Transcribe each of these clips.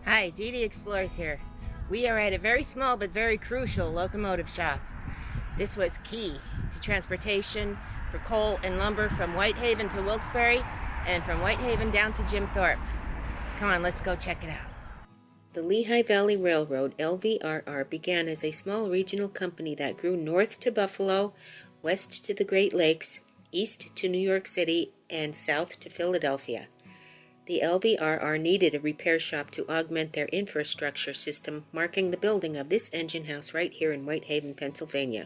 Hi, DD Explorers here. We are at a very small but very crucial locomotive shop. This was key to transportation for coal and lumber from Whitehaven to Wilkes Barre and from Whitehaven down to Jim Thorpe. Come on, let's go check it out. The Lehigh Valley Railroad, LVRR, began as a small regional company that grew north to Buffalo, west to the Great Lakes, east to New York City, and south to Philadelphia. The LVRR needed a repair shop to augment their infrastructure system, marking the building of this engine house right here in Whitehaven, Pennsylvania.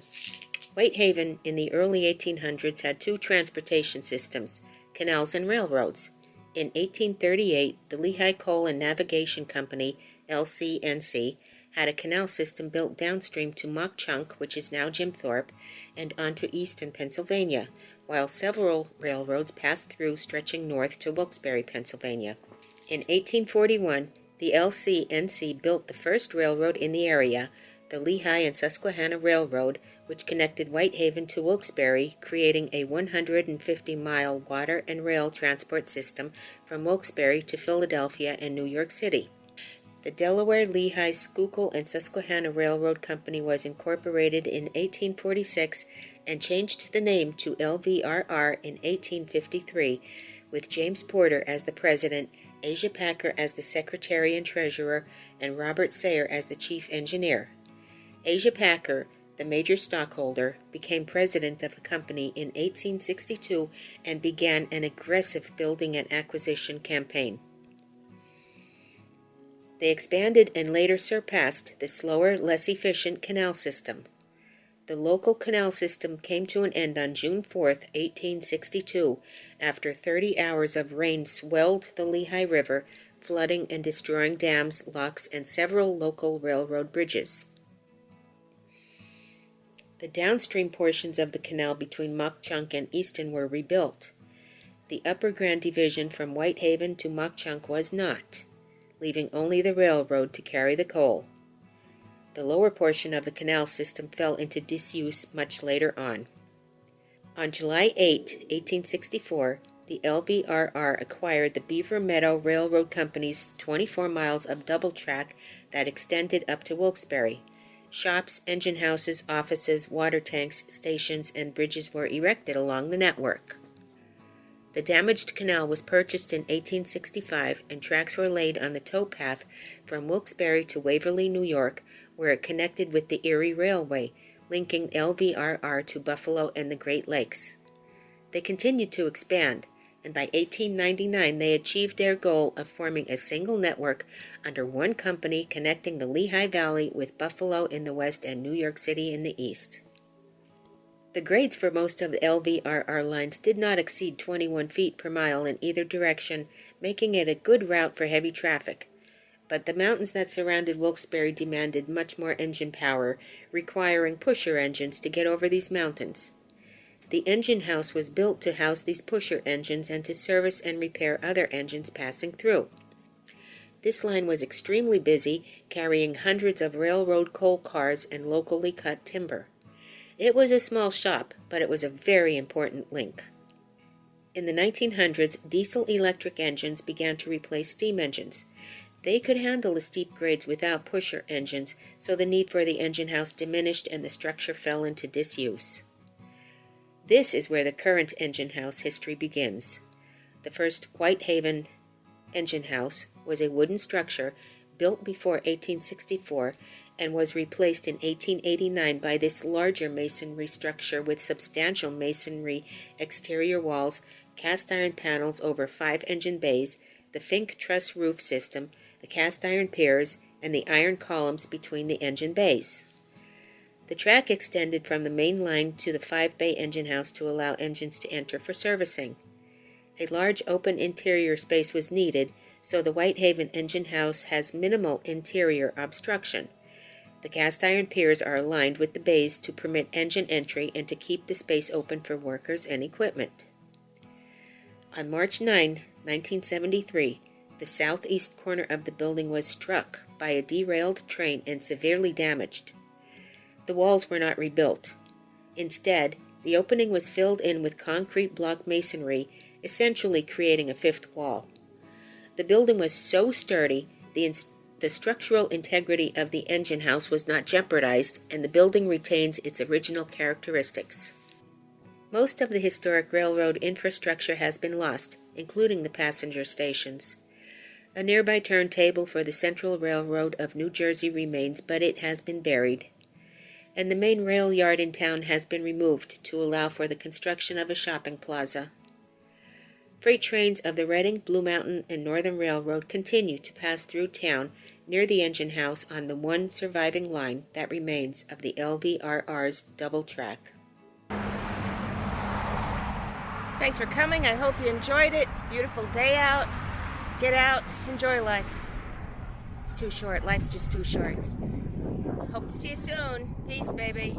Whitehaven in the early 1800s had two transportation systems, canals and railroads. In 1838, the Lehigh Coal and Navigation Company, LCNC, had a canal system built downstream to Mock Chunk, which is now Jim Thorpe, and onto Easton, Pennsylvania, while several railroads passed through, stretching north to Wilkes Barre, Pennsylvania. In 1841, the LCNC built the first railroad in the area, the Lehigh and Susquehanna Railroad, which connected Whitehaven to Wilkes Barre, creating a 150-mile water and rail transport system from Wilkes Barre to Philadelphia and New York City. The Delaware, Lehigh, Schuylkill, and Susquehanna Railroad Company was incorporated in 1846 and changed the name to LVRR in 1853, with James Porter as the president, Asia Packer as the secretary and treasurer, and Robert Sayer as the chief engineer. Asia Packer, the major stockholder, became president of the company in 1862 and began an aggressive building and acquisition campaign. They expanded and later surpassed the slower, less efficient canal system. The local canal system came to an end on June 4, 1862, after 30 hours of rain swelled the Lehigh River, flooding and destroying dams, locks, and several local railroad bridges. The downstream portions of the canal between Mock Chunk and Easton were rebuilt. The Upper Grand Division from Whitehaven to Mock Chunk was not, leaving only the railroad to carry the coal. The lower portion of the canal system fell into disuse much later on. On July 8, 1864, the LVRR acquired the Beaver Meadow Railroad Company's 24 miles of double track that extended up to Wilkes Barre. Shops, engine houses, offices, water tanks, stations, and bridges were erected along the network. The damaged canal was purchased in 1865, and tracks were laid on the towpath from Wilkes Barre to Waverly, New York, where it connected with the Erie Railway, linking LVRR to Buffalo and the Great Lakes. They continued to expand, and by 1899 they achieved their goal of forming a single network under one company connecting the Lehigh Valley with Buffalo in the west and New York City in the east. The grades for most of the LVRR lines did not exceed 21 feet per mile in either direction, making it a good route for heavy traffic. But the mountains that surrounded Wilkes Barre demanded much more engine power, requiring pusher engines to get over these mountains. The engine house was built to house these pusher engines and to service and repair other engines passing through. This line was extremely busy, carrying hundreds of railroad coal cars and locally cut timber. It was a small shop, but it was a very important link. In the 1900s, diesel-electric engines began to replace steam engines. They could handle the steep grades without pusher engines, so the need for the engine house diminished and the structure fell into disuse. This is where the current engine house history begins. The first Whitehaven engine house was a wooden structure built before 1864 and was replaced in 1889 by this larger masonry structure with substantial masonry exterior walls, cast iron panels over 5 engine bays, the Fink truss roof system, the cast iron piers, and the iron columns between the engine bays. The track extended from the main line to the 5-bay engine house to allow engines to enter for servicing. A large open interior space was needed, so the Whitehaven engine house has minimal interior obstruction. The cast iron piers are aligned with the bays to permit engine entry and to keep the space open for workers and equipment. On March 9, 1973, the southeast corner of the building was struck by a derailed train and severely damaged. The walls were not rebuilt. Instead, the opening was filled in with concrete block masonry, essentially creating a fifth wall. The building was so sturdy, the The structural integrity of the engine house was not jeopardized, and the building retains its original characteristics. Most of the historic railroad infrastructure has been lost, including the passenger stations. A nearby turntable for the Central Railroad of New Jersey remains, but it has been buried. And the main rail yard in town has been removed to allow for the construction of a shopping plaza. Freight trains of the Reading, Blue Mountain, and Northern Railroad continue to pass through town near the engine house on the one surviving line that remains of the LVRR's double track. Thanks for coming. I hope you enjoyed it. It's a beautiful day out. Get out, enjoy life. It's too short. Life's just too short. Hope to see you soon. Peace, baby.